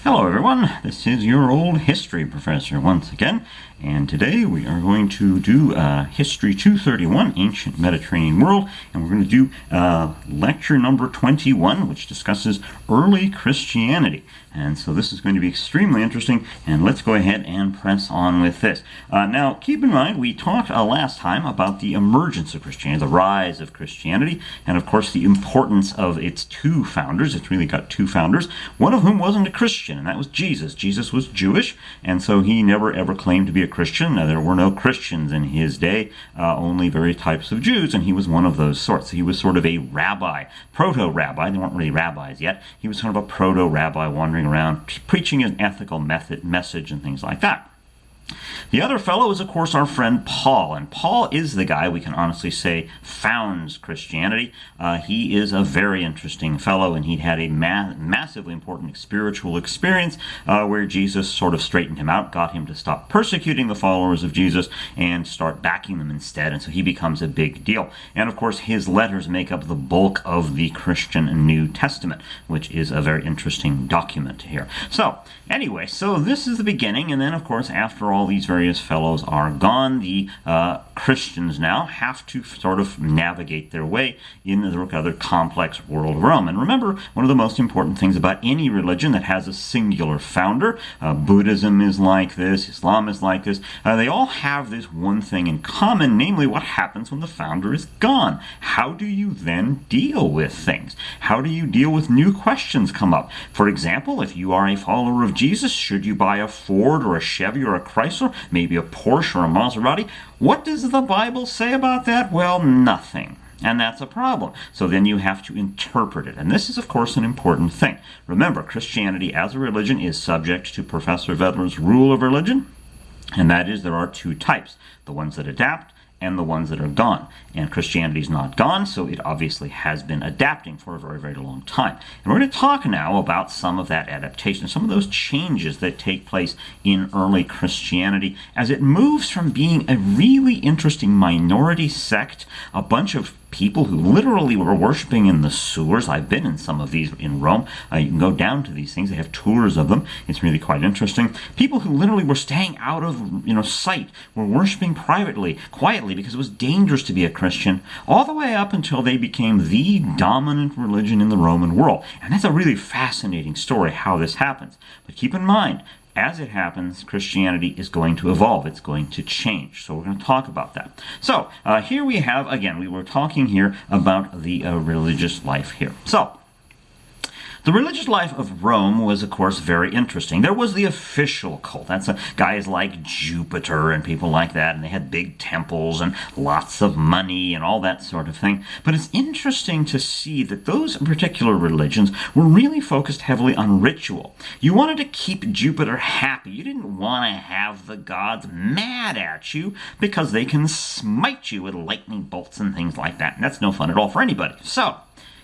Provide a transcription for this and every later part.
Hello everyone, this is your old history professor once again, and today we are going to do History 231, Ancient Mediterranean World, and we're going to do lecture number 21, which discusses early Christianity. And so this is going to be extremely interesting, and let's go ahead and press on with this. Now, keep in mind, we talked last time about the emergence of Christianity, the rise of Christianity, and of course the importance of its two founders. It's really got two founders, one of whom wasn't a Christian, and that was Jesus. Jesus was Jewish, and so he never ever claimed to be a Christian. Now, there were no Christians in his day, only various types of Jews, and he was one of those sorts. He was sort of a rabbi, proto-rabbi. They weren't really rabbis yet. He was sort of a proto-rabbi wandering around preaching an ethical message and things like that. The other fellow is, of course, our friend Paul, and Paul is the guy we can honestly say founds Christianity. He is a very interesting fellow, and he'd had a massively important spiritual experience where Jesus sort of straightened him out, got him to stop persecuting the followers of Jesus and start backing them instead, and so he becomes a big deal. And, of course, his letters make up the bulk of the Christian New Testament, which is a very interesting document here. So, anyway, so this is the beginning, and then, of course, after all these various fellows are gone, the Christians now have to sort of navigate their way in the rather complex world of Rome. And remember, one of the most important things about any religion that has a singular founder, Buddhism is like this, Islam is like this, they all have this one thing in common, namely what happens when the founder is gone. How do you then deal with things? How do you deal with new questions come up? For example, if you are a follower of Jesus, should you buy a Ford or a Chevy or a Chrysler, maybe a Porsche or a Maserati? What does the Bible say about that? Well, nothing. And that's a problem. So then you have to interpret it. And this is, of course, an important thing. Remember, Christianity as a religion is subject to Professor Vedler's rule of religion, and that is there are two types, the ones that adapt and the ones that are gone. And Christianity is not gone, so it obviously has been adapting for a very, very long time. And we're going to talk now about some of that adaptation, some of those changes that take place in early Christianity as it moves from being a really interesting minority sect, a bunch of people who literally were worshiping in the sewers. I've been in some of these in Rome. You can go down to these things. They have tours of them. It's really quite interesting. People who literally were staying out of sight, were worshiping privately, quietly, because it was dangerous to be a Christian, all the way up until they became the dominant religion in the Roman world. And that's a really fascinating story, how this happens. But keep in mind, as it happens, Christianity is going to evolve. It's going to change. So we're going to talk about that. So here we have, again, we were talking here about the religious life here. So the religious life of Rome was, of course, very interesting. There was the official cult. That's guys like Jupiter and people like that, and they had big temples and lots of money and all that sort of thing. But it's interesting to see that those particular religions were really focused heavily on ritual. You wanted to keep Jupiter happy. You didn't want to have the gods mad at you because they can smite you with lightning bolts and things like that. And that's no fun at all for anybody. So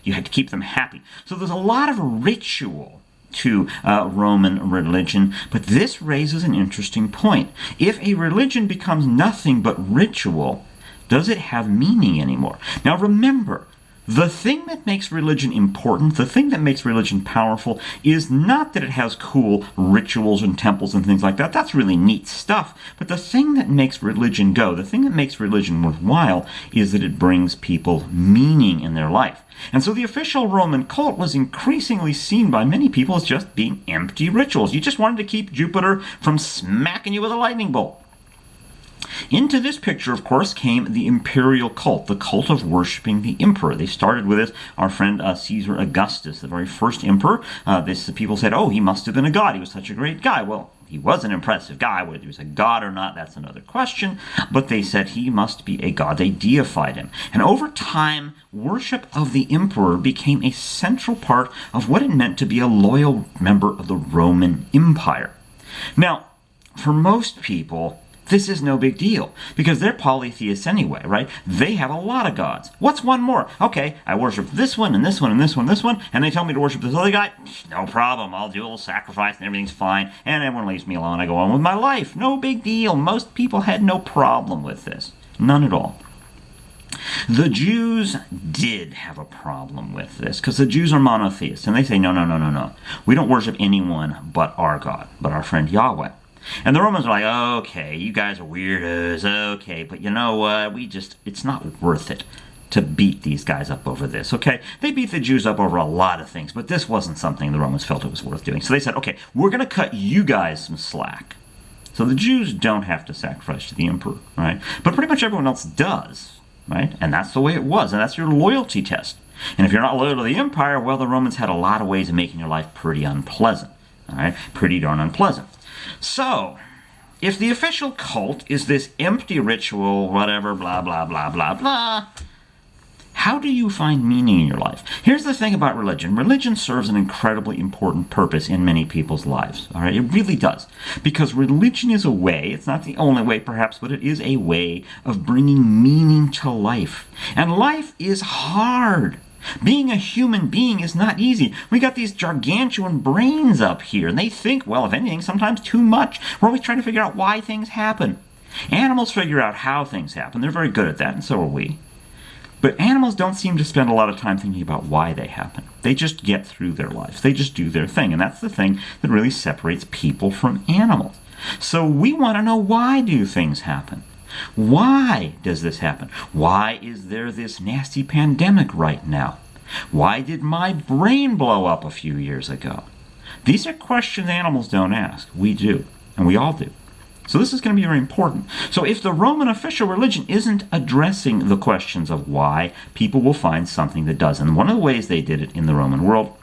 you had to keep them happy. So there's a lot of ritual to Roman religion, but this raises an interesting point. If a religion becomes nothing but ritual, does it have meaning anymore? Now remember, the thing that makes religion important, the thing that makes religion powerful, is not that it has cool rituals and temples and things like that. That's really neat stuff. But the thing that makes religion go, the thing that makes religion worthwhile, is that it brings people meaning in their life. And so the official Roman cult was increasingly seen by many people as just being empty rituals. You just wanted to keep Jupiter from smacking you with a lightning bolt. Into this picture, of course, came the imperial cult, the cult of worshiping the emperor. They started with this, our friend Caesar Augustus, the very first emperor. People said, oh, he must have been a god. He was such a great guy. Well, he was an impressive guy. Whether he was a god or not, that's another question. But they said he must be a god. They deified him. And over time, worship of the emperor became a central part of what it meant to be a loyal member of the Roman Empire. Now, for most people, this is no big deal, because they're polytheists anyway, right? They have a lot of gods. What's one more? Okay, I worship this one, and this one, and this one, and this one, and they tell me to worship this other guy. No problem, I'll do a little sacrifice, and everything's fine, and everyone leaves me alone. I go on with my life. No big deal. Most people had no problem with this. None at all. The Jews did have a problem with this because the Jews are monotheists, and they say, no, no, no, no, no. We don't worship anyone but our God, but our friend Yahweh. And the Romans are like, okay, you guys are weirdos, okay, but you know what, it's not worth it to beat these guys up over this, okay? They beat the Jews up over a lot of things, but this wasn't something the Romans felt it was worth doing. So they said, okay, we're going to cut you guys some slack. So the Jews don't have to sacrifice to the emperor, right? But pretty much everyone else does, right? And that's the way it was, and that's your loyalty test. And if you're not loyal to the empire, well, the Romans had a lot of ways of making your life pretty unpleasant, all right? Pretty darn unpleasant. So, if the official cult is this empty ritual, whatever, blah, blah, blah, blah, blah, how do you find meaning in your life? Here's the thing about religion. Religion serves an incredibly important purpose in many people's lives. All right, it really does. Because religion is a way, it's not the only way perhaps, but it is a way of bringing meaning to life. And life is hard. Being a human being is not easy. We got these gargantuan brains up here, and they think, well, if anything, sometimes too much. We're always trying to figure out why things happen. Animals figure out how things happen. They're very good at that, and so are we. But animals don't seem to spend a lot of time thinking about why they happen. They just get through their lives. They just do their thing. And that's the thing that really separates people from animals. So we want to know, why do things happen? Why does this happen? Why is there this nasty pandemic right now? Why did my brain blow up a few years ago? These are questions animals don't ask. We do. And we all do. So this is going to be very important. So if the Roman official religion isn't addressing the questions of why, people will find something that does. And one of the ways they did it in the Roman world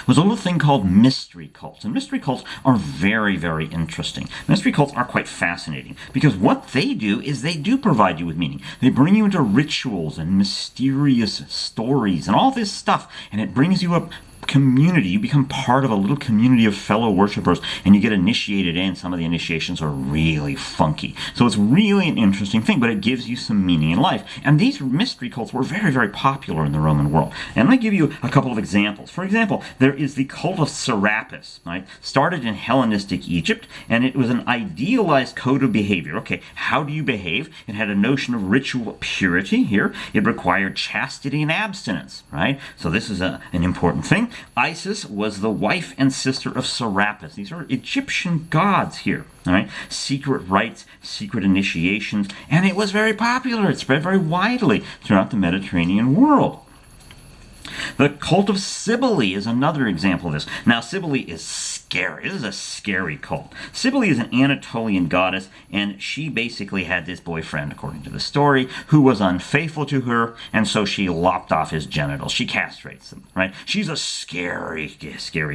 was a little thing called mystery cults. And mystery cults are very, very interesting. Mystery cults are quite fascinating because what they do is they do provide you with meaning. They bring you into rituals and mysterious stories and all this stuff, and it brings you up community. You become part of a little community of fellow worshipers, and you get initiated in. Some of the initiations are really funky. So it's really an interesting thing, but it gives you some meaning in life. And these mystery cults were very, very popular in the Roman world. And let me give you a couple of examples. For example, there is the cult of Serapis, right? Started in Hellenistic Egypt, and it was an idealized code of behavior. Okay, how do you behave? It had a notion of ritual purity here. It required chastity and abstinence, right? So this is an important thing. Isis was the wife and sister of Serapis. These are Egyptian gods here. All right, secret rites, secret initiations, and it was very popular. It spread very widely throughout the Mediterranean world. The cult of Cybele is another example of this. Now, Cybele is scary. This is a scary cult. Cybele is an Anatolian goddess, and she basically had this boyfriend, according to the story, who was unfaithful to her, and so she lopped off his genitals. She castrates them, right? She's a scary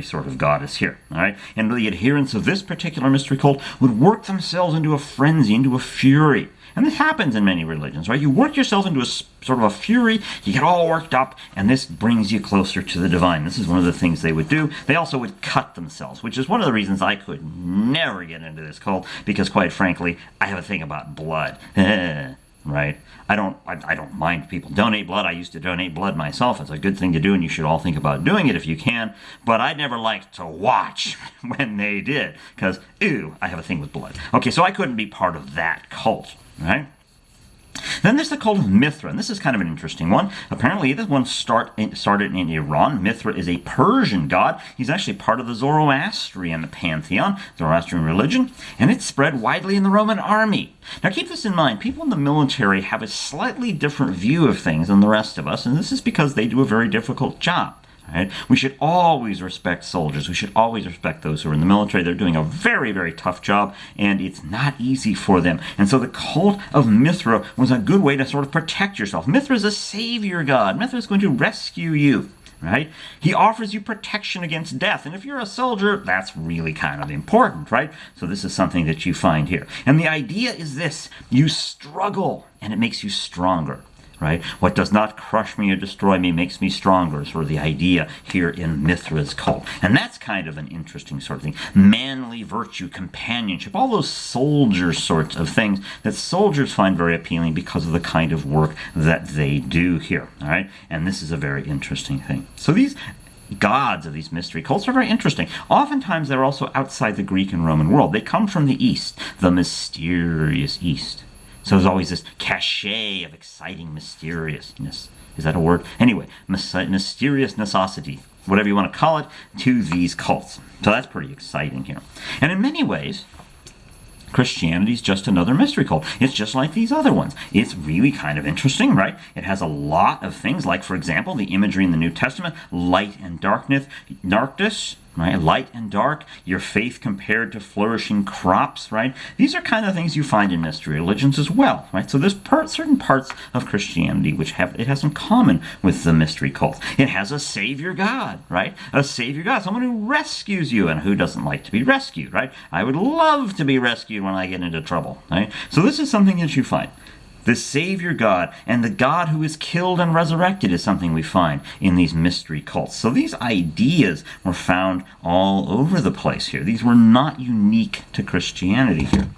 sort of goddess here, all right? And the adherents of this particular mystery cult would work themselves into a frenzy, into a fury. And this happens in many religions, right? You work yourself into a sort of a fury, you get all worked up, and this brings you closer to the divine. This is one of the things they would do. They also would cut themselves, which is one of the reasons I could never get into this cult, because quite frankly, I have a thing about blood. Right? I don't mind people donate blood. I used to donate blood myself. It's a good thing to do, and you should all think about doing it if you can. But I never liked to watch when they did, because, ew, I have a thing with blood. Okay, so I couldn't be part of that cult. Right? Then there's the cult of Mithra, and this is kind of an interesting one. Apparently, this one started in Iran. Mithra is a Persian god. He's actually part of the Zoroastrian pantheon, Zoroastrian religion, and it's spread widely in the Roman army. Now, keep this in mind. People in the military have a slightly different view of things than the rest of us, and this is because they do a very difficult job. Right? We should always respect soldiers. We should always respect those who are in the military. They're doing a very, very tough job, and it's not easy for them. And so the cult of Mithra was a good way to sort of protect yourself. Mithra is a savior god. Mithra is going to rescue you. Right? He offers you protection against death. And if you're a soldier, that's really kind of important, right? So this is something that you find here. And the idea is this: you struggle, and it makes you stronger. Right? What does not crush me or destroy me makes me stronger, is sort of the idea here in Mithra's cult. And that's kind of an interesting sort of thing. Manly virtue, companionship, all those soldier sorts of things that soldiers find very appealing because of the kind of work that they do here. All right? And this is a very interesting thing. So these gods of these mystery cults are very interesting. Oftentimes they're also outside the Greek and Roman world. They come from the East, the mysterious East. So there's always this cachet of exciting mysteriousness. Is that a word? Anyway, mysterious necessity, whatever you want to call it, to these cults. So that's pretty exciting here. And in many ways, Christianity is just another mystery cult. It's just like these other ones. It's really kind of interesting, right? It has a lot of things, like, for example, the imagery in the New Testament, light and darkness, right? Light and dark, your faith compared to flourishing crops, right? These are kind of things you find in mystery religions as well, right? So there's certain parts of Christianity which it has in common with the mystery cults. It has a savior God, right? A savior God, someone who rescues you, and who doesn't like to be rescued, right? I would love to be rescued when I get into trouble, right? So this is something that you find. The Savior God and the God who is killed and resurrected is something we find in these mystery cults. So these ideas were found all over the place here. These were not unique to Christianity here.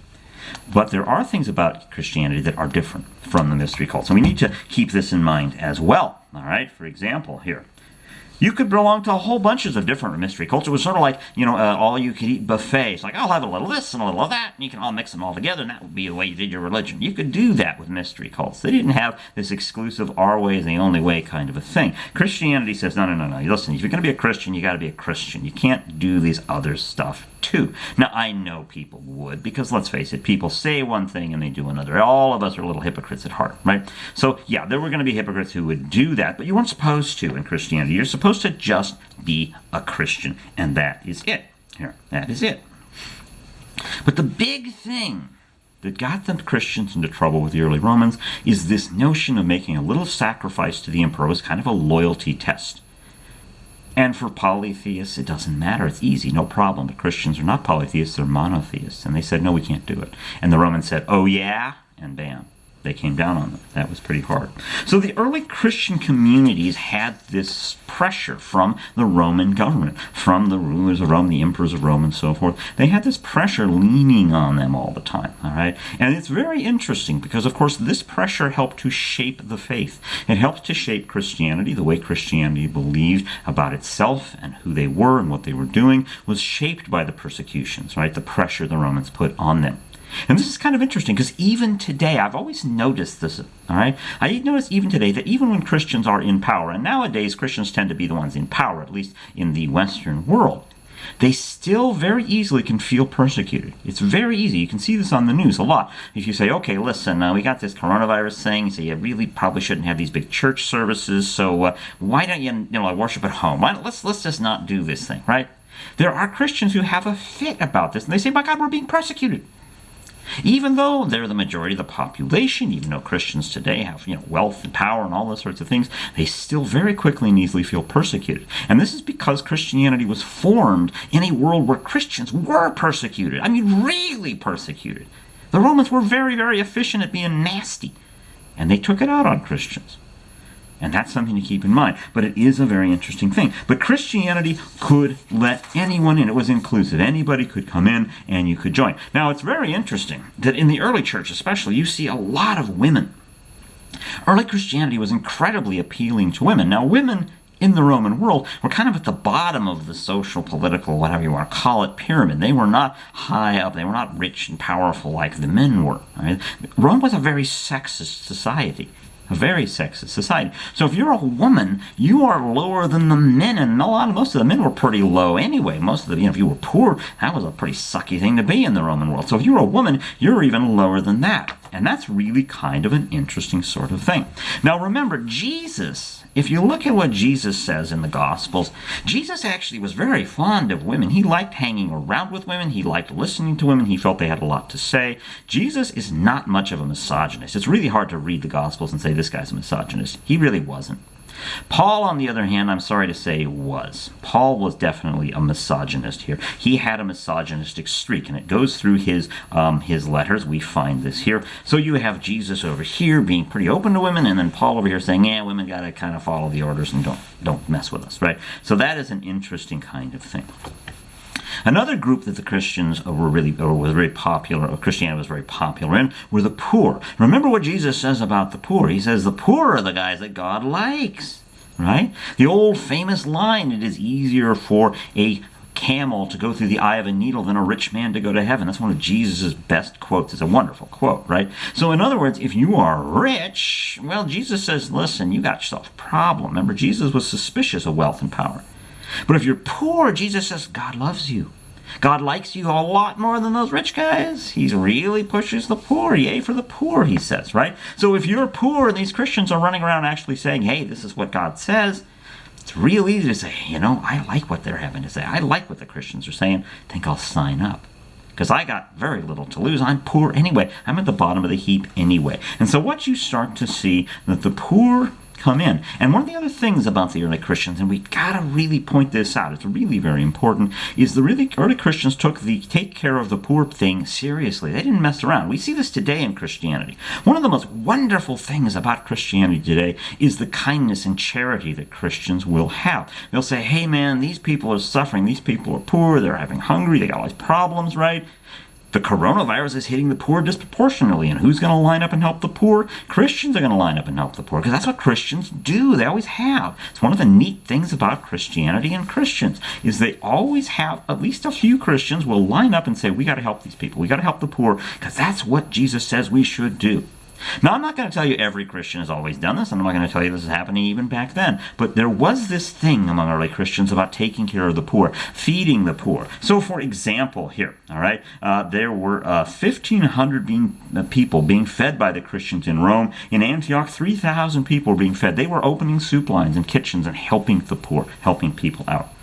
But there are things about Christianity that are different from the mystery cults. And we need to keep this in mind as well. All right, for example, here. You could belong to a whole bunches of different mystery cults. It was sort of like, all-you-could-eat buffet. It's like, I'll have a little of this and a little of that, and you can all mix them all together, and that would be the way you did your religion. You could do that with mystery cults. They didn't have this exclusive our way is the only way kind of a thing. Christianity says, no. Listen, if you're going to be a Christian, you got to be a Christian. You can't do these other stuff too. Now, I know people would, because let's face it, people say one thing and they do another. All of us are little hypocrites at heart, right? So, yeah, there were going to be hypocrites who would do that, but you weren't supposed to in Christianity. You're supposed to just be a Christian, and that is it. Here, that is it. But the big thing that got the Christians into trouble with the early Romans is this notion of making a little sacrifice to the emperor was kind of a loyalty test. And for polytheists, it doesn't matter. It's easy, no problem. But Christians are not polytheists, they're monotheists. And they said, no, we can't do it. And the Romans said, oh yeah? And bam. They came down on them. That was pretty hard. So the early Christian communities had this pressure from the Roman government, from the rulers of Rome, the emperors of Rome, and so forth. They had this pressure leaning on them all the time, all right? And it's very interesting because, of course, this pressure helped to shape the faith. It helped to shape Christianity. The way Christianity believed about itself and who they were and what they were doing was shaped by the persecutions, right? The pressure the Romans put on them. And this is kind of interesting because even today, I've always noticed this, all right? I notice even today that even when Christians are in power, and nowadays Christians tend to be the ones in power, at least in the Western world, they still very easily can feel persecuted. It's very easy. You can see this on the news a lot. If you say, okay, listen, we got this coronavirus thing, so you really probably shouldn't have these big church services, so why don't you worship at home? Let's just not do this thing, right? There are Christians who have a fit about this, and they say, my God, we're being persecuted. Even though they're the majority of the population, even though Christians today have wealth and power and all those sorts of things, they still very quickly and easily feel persecuted. And this is because Christianity was formed in a world where Christians were persecuted. I mean, really persecuted. The Romans were very, very efficient at being nasty, and they took it out on Christians. And that's something to keep in mind. But it is a very interesting thing. But Christianity could let anyone in. It was inclusive. Anybody could come in and you could join. Now, it's very interesting that in the early church especially, you see a lot of women. Early Christianity was incredibly appealing to women. Now, women in the Roman world were kind of at the bottom of the social, political, whatever you want to call it, pyramid. They were not high up. They were not rich and powerful like the men were. Right? Rome was a very sexist society. A very sexist society. So if you're a woman, you are lower than the men, and most of the men were pretty low anyway. Most of the, if you were poor, that was a pretty sucky thing to be in the Roman world. So if you're a woman, you're even lower than that. And that's really kind of an interesting sort of thing. Now remember, Jesus, if you look at what Jesus says in the Gospels, Jesus actually was very fond of women. He liked hanging around with women. He liked listening to women. He felt they had a lot to say. Jesus is not much of a misogynist. It's really hard to read the Gospels and say this guy's a misogynist. He really wasn't. Paul, on the other hand, I'm sorry to say, was. Paul was definitely a misogynist here. He had a misogynistic streak, and it goes through his letters. We find this here. So you have Jesus over here being pretty open to women, and then Paul over here saying, yeah, women got to kind of follow the orders and don't mess with us, right? So that is an interesting kind of thing. Another group that the Christians was very popular, or Christianity was very popular in, were the poor. Remember what Jesus says about the poor. He says the poor are the guys that God likes, right? The old famous line, it is easier for a camel to go through the eye of a needle than a rich man to go to heaven. That's one of Jesus' best quotes. It's a wonderful quote, right? So in other words, if you are rich, well, Jesus says, listen, you got yourself a problem. Remember, Jesus was suspicious of wealth and power. But if you're poor, Jesus says, God loves you. God likes you a lot more than those rich guys. He really pushes the poor. Yay for the poor, he says, right? So if you're poor and these Christians are running around actually saying, hey, this is what God says, it's real easy to say, I like what they're having to say. I like what the Christians are saying. I think I'll sign up. Because I got very little to lose. I'm poor anyway. I'm at the bottom of the heap anyway. And so what you start to see that the poor come in. And one of the other things about the early Christians, and we gotta really point this out, it's really very important, is the really early Christians took the take care of the poor thing seriously. They didn't mess around. We see this today in Christianity. One of the most wonderful things about Christianity today is the kindness and charity that Christians will have. They'll say, hey man, these people are suffering, these people are poor, they're having hungry, they got all these problems, right? The coronavirus is hitting the poor disproportionately, and who's going to line up and help the poor? Christians are going to line up and help the poor, because that's what Christians do. They always have. It's one of the neat things about Christianity and Christians, is they always have, at least a few Christians will line up and say, we got to help these people. We got to help the poor, because that's what Jesus says we should do. Now, I'm not going to tell you every Christian has always done this, and I'm not going to tell you this is happening even back then, but there was this thing among early Christians about taking care of the poor, feeding the poor. So, for example, here, all right, there were 1,500 people being fed by the Christians in Rome. In Antioch, 3,000 people were being fed. They were opening soup lines and kitchens and helping the poor, helping people out.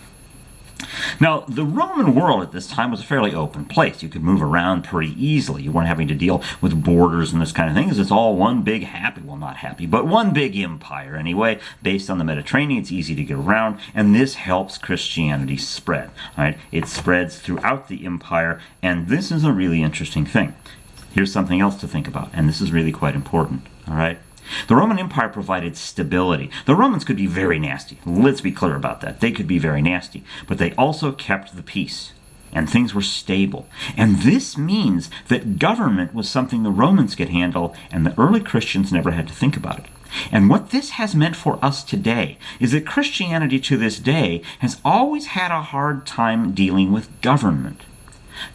Now, the Roman world at this time was a fairly open place. You could move around pretty easily. You weren't having to deal with borders and this kind of thing. It's all one big happy, well, not happy, but one big empire anyway, based on the Mediterranean. It's easy to get around, and this helps Christianity spread. All right? It spreads throughout the empire, and this is a really interesting thing. Here's something else to think about, and this is really quite important. All right? The Roman Empire provided stability. The Romans could be very nasty. Let's be clear about that. They could be very nasty. But they also kept the peace. And things were stable. And this means that government was something the Romans could handle, and the early Christians never had to think about it. And what this has meant for us today is that Christianity to this day has always had a hard time dealing with government.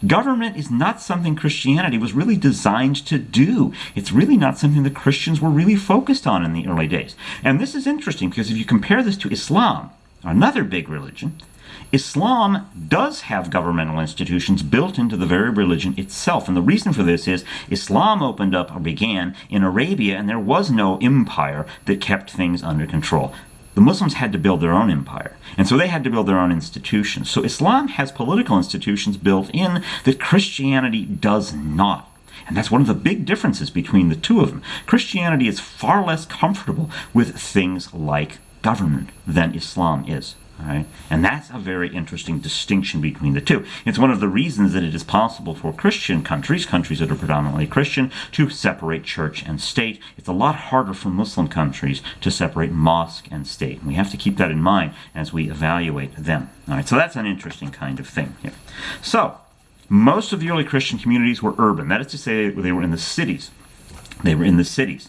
Government is not something Christianity was really designed to do. It's really not something that Christians were really focused on in the early days. And this is interesting because if you compare this to Islam, another big religion, Islam does have governmental institutions built into the very religion itself. And the reason for this is Islam opened up or began in Arabia, and there was no empire that kept things under control. The Muslims had to build their own empire, and so they had to build their own institutions. So Islam has political institutions built in that Christianity does not. And that's one of the big differences between the two of them. Christianity is far less comfortable with things like government than Islam is. All right? And that's a very interesting distinction between the two. It's one of the reasons that it is possible for Christian countries that are predominantly Christian, to separate church and state. It's a lot harder for Muslim countries to separate mosque and state. And we have to keep that in mind as we evaluate them. All right, so that's an interesting kind of thing here. So, most of the early Christian communities were urban. That is to say, they were in the cities. They were in the cities.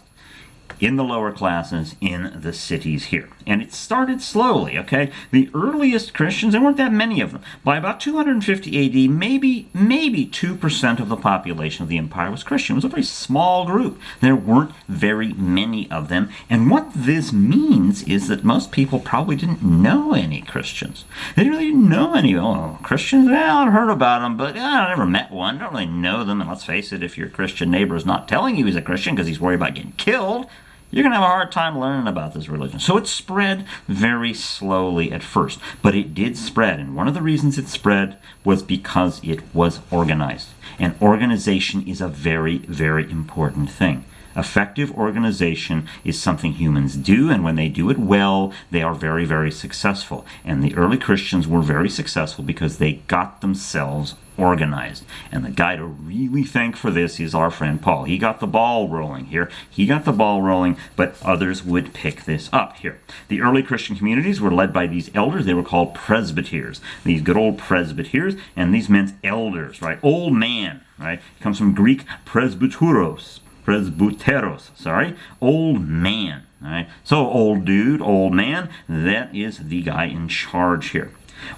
In the lower classes, in the cities here. And it started slowly, okay? The earliest Christians, there weren't that many of them. By about 250 AD, maybe 2% of the population of the empire was Christian. It was a very small group. There weren't very many of them. And what this means is that most people probably didn't know any Christians. They really didn't know any Christians. Well, I've heard about them, but I never met one. Don't really know them. And let's face it, if your Christian neighbor is not telling you he's a Christian because he's worried about getting killed, you're going to have a hard time learning about this religion. So it spread very slowly at first, but it did spread. And one of the reasons it spread was because it was organized. And organization is a very, very important thing. Effective organization is something humans do, and when they do it well, they are very, very successful. And the early Christians were very successful because they got themselves organized. And the guy to really thank for this is our friend Paul. He got the ball rolling here. He got the ball rolling, but others would pick this up here. The early Christian communities were led by these elders. They were called presbyters. These good old presbyters, and these meant elders, right? Old man, right? It comes from Greek presbyteros, old man. All right, so old dude, old man, that is the guy in charge here.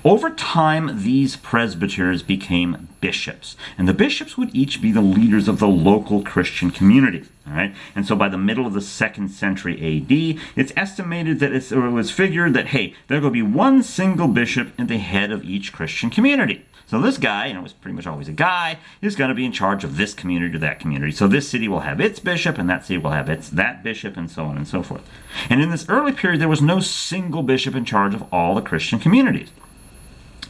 Over time, these presbyters became bishops, and the bishops would each be the leaders of the local Christian community. All right, and so by the middle of the 2nd century A.D., it's estimated that it was figured that, hey, there's going to be one single bishop at the head of each Christian community. So this guy, and it was pretty much always a guy, is going to be in charge of this community or that community. So this city will have its bishop, and that city will have its that bishop, and so on and so forth. And in this early period, there was no single bishop in charge of all the Christian communities.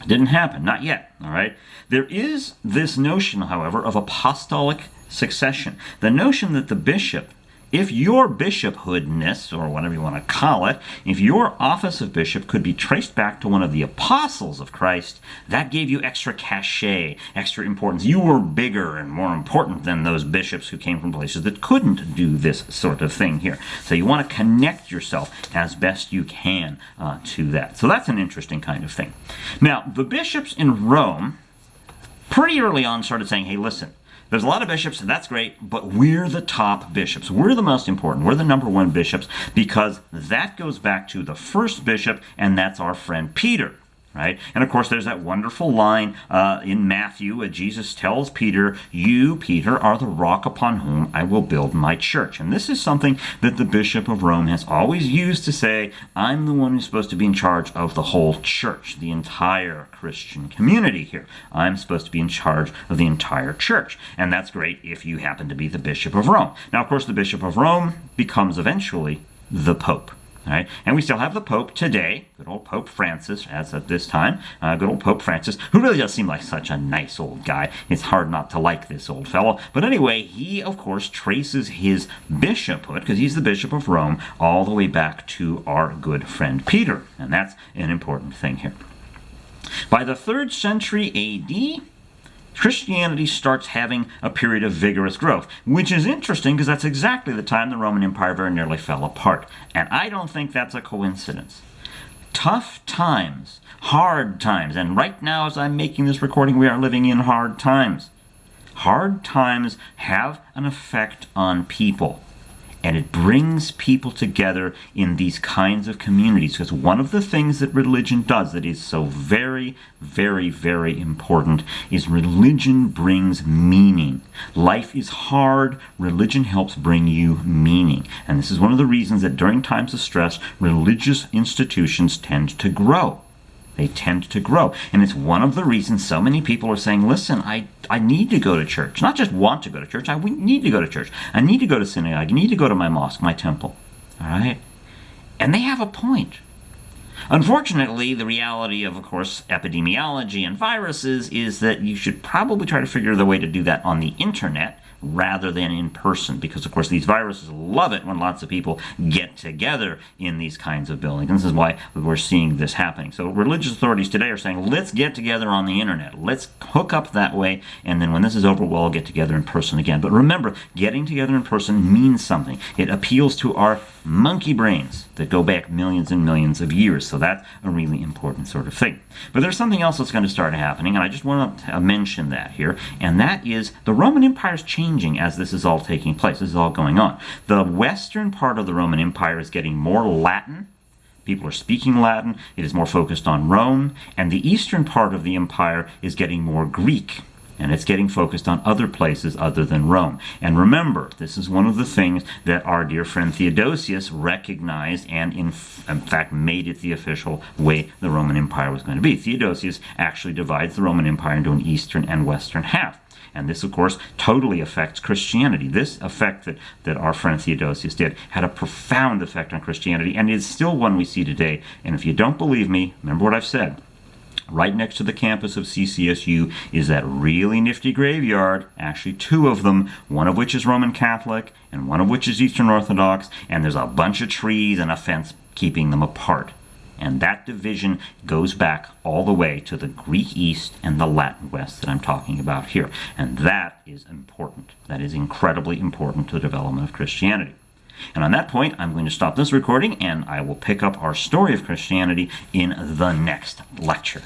Didn't happen, not yet, all right? There is this notion, however, of apostolic succession. The notion that the bishop, if your bishophoodness, or whatever you want to call it, if your office of bishop could be traced back to one of the apostles of Christ, that gave you extra cachet, extra importance. You were bigger and more important than those bishops who came from places that couldn't do this sort of thing here. So you want to connect yourself as best you can to that. So that's an interesting kind of thing. Now, the bishops in Rome pretty early on started saying, hey, listen, there's a lot of bishops, and that's great, but we're the top bishops. We're the most important. We're the number one bishops, because that goes back to the first bishop, and that's our friend Peter. Right? And of course, there's that wonderful line in Matthew where Jesus tells Peter, you, Peter, are the rock upon whom I will build my church. And this is something that the Bishop of Rome has always used to say, I'm the one who's supposed to be in charge of the whole church, the entire Christian community here. I'm supposed to be in charge of the entire church. And that's great if you happen to be the Bishop of Rome. Now, of course, the Bishop of Rome becomes eventually the Pope. Right? And we still have the Pope today, good old Pope Francis, as of this time, good old Pope Francis, who really does seem like such a nice old guy. It's hard not to like this old fellow. But anyway, he, of course, traces his bishophood, because he's the Bishop of Rome, all the way back to our good friend Peter. And that's an important thing here. By the 3rd century A.D., Christianity starts having a period of vigorous growth, which is interesting because that's exactly the time the Roman Empire very nearly fell apart. And I don't think that's a coincidence. Tough times, hard times, and right now as I'm making this recording, we are living in hard times. Hard times have an effect on people. And it brings people together in these kinds of communities. Because one of the things that religion does that is so very, very, very important is religion brings meaning. Life is hard. Religion helps bring you meaning. And this is one of the reasons that during times of stress, religious institutions tend to grow. They tend to grow. And it's one of the reasons so many people are saying, listen, I need to go to church. Not just want to go to church, I need to go to church. I need to go to synagogue. I need to go to my mosque, my temple. All right? And they have a point. Unfortunately, the reality of course, epidemiology and viruses is that you should probably try to figure the way to do that on the internet rather than in person, because of course these viruses love it when lots of people get together in these kinds of buildings. And this is why we're seeing this happening. So religious authorities today are saying, let's get together on the internet. Let's hook up that way, and then when this is over, we'll all get together in person again. But remember, getting together in person means something. It appeals to our monkey brains that go back millions and millions of years. So that's a really important sort of thing. But there's something else that's going to start happening, and I just want to mention that here, and that is the Roman Empire is changing as this is all taking place. This is all going on. The western part of the Roman Empire is getting more Latin. People are speaking Latin. It is more focused on Rome. And the eastern part of the empire is getting more Greek. And it's getting focused on other places other than Rome. And remember, this is one of the things that our dear friend Theodosius recognized and in fact made it the official way the Roman Empire was going to be. Theodosius actually divides the Roman Empire into an eastern and western half. And this, of course, totally affects Christianity. This effect that our friend Theodosius did had a profound effect on Christianity, and is still one we see today. And if you don't believe me, remember what I've said. Right next to the campus of CCSU is that really nifty graveyard, actually two of them, one of which is Roman Catholic and one of which is Eastern Orthodox, and there's a bunch of trees and a fence keeping them apart. And that division goes back all the way to the Greek East and the Latin West that I'm talking about here. And that is important. That is incredibly important to the development of Christianity. And on that point, I'm going to stop this recording, and I will pick up our story of Christianity in the next lecture.